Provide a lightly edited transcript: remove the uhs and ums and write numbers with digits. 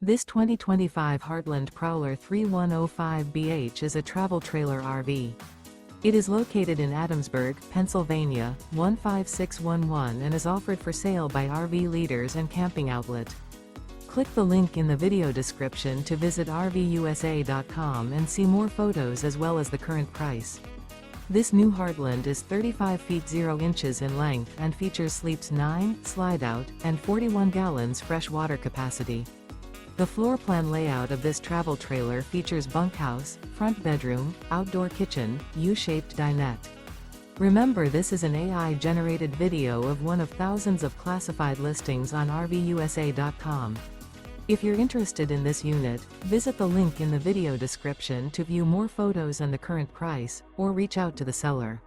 This 2025 Heartland Prowler 3105BH is a travel trailer RV. It is located in Adamsburg, Pennsylvania, 15611 and is offered for sale by RV Leaders and Camping Outlet. Click the link in the video description to visit RVUSA.com and see more photos as well as the current price. This new Heartland is 35 feet 0 inches in length and features sleeps 9, Slideout, and 41 gallons fresh water capacity. The floor plan layout of this travel trailer features bunkhouse, front bedroom, outdoor kitchen, U-shaped dinette. Remember, this is an AI-generated video of one of thousands of classified listings on RVUSA.com. If you're interested in this unit, visit the link in the video description to view more photos and the current price, or reach out to the seller.